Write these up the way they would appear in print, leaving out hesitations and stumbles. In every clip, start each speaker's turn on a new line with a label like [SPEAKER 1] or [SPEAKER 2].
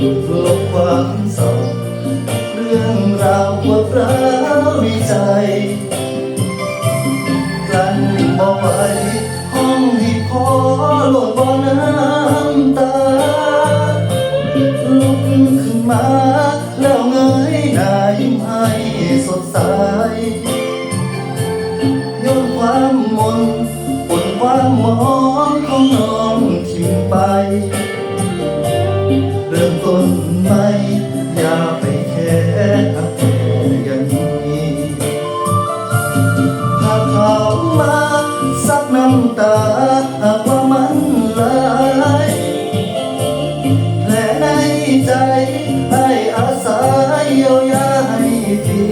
[SPEAKER 1] ลบความเศร้าเรื่องราวปวดร้าวในใจกลั้นบ่ไหวห้องให้พอโลดบ่น้ำตาลุกขึ้นมาแล้วเงยหน้ายิ้มให้สดใสโยนความมนปนความมองของน้องทิ้งไปเริ่มต้นใหม่อย่าไปแค่หักแค่อย่างนี้หากเขามาซับน้ำตาหากว่ามันหลายแผลในใจให้อาศัยเยียวยาให้ที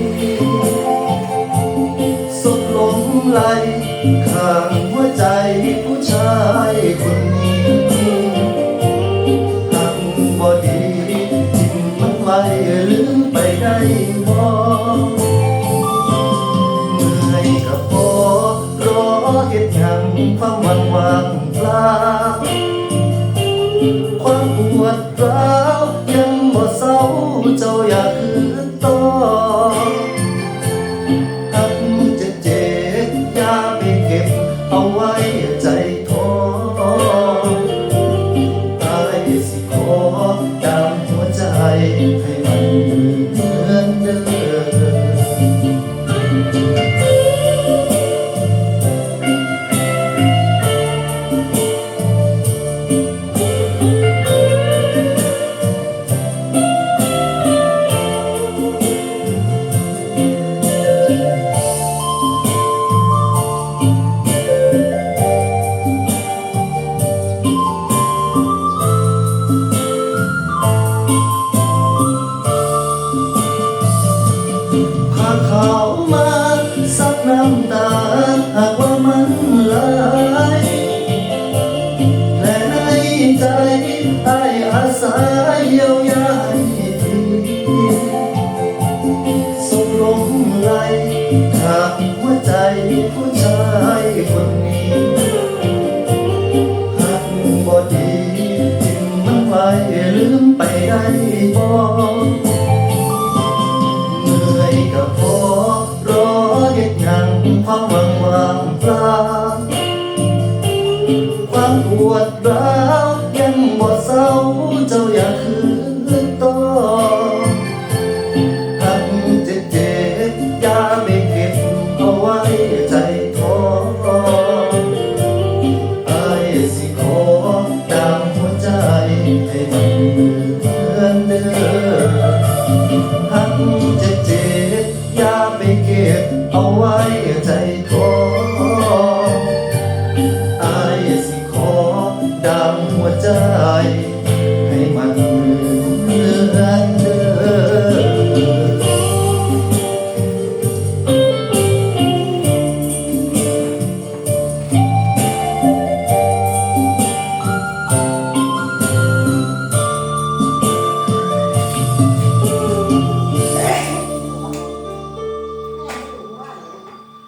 [SPEAKER 1] สุดลงไหลข้างหัวใจผู้ชายคนนี้หักบ่ดีทิ้งมันไว้ลืมไปได้บ่เมื่อยกับพอรอเฮ็ดหยังความหวังว่างเปล่าความปวดร้าวยังบ่เศร้าเจ้าอยากคืนต่อหักจะเจ็บอย่าไปเก็บเอาไว้ใจท้อตายสิขอดามหัวใจให้มันเหมือนเดิหากเขามาซับน้ำตาหากว่ามันหลายแผลในใจให้อาศัยเยียวยาให้ทีส่งลงไหลข้างหัวใจผู้ชายคนนี้หักบ่ดีทิ้งมันไว้ลืมไปได้บ่ก็พอรอเฮ็ดหยังความหวังว่างเปล่าความปวดร้าวยังบ่เศร้าเจ้าอยากคืนต่อหักจะเจ็บอย่าไปเก็บเอาไว้ใจท้ออ้ายสิขอดามหัวใจให้มันเหมือนเดิมหักจะเจ็บ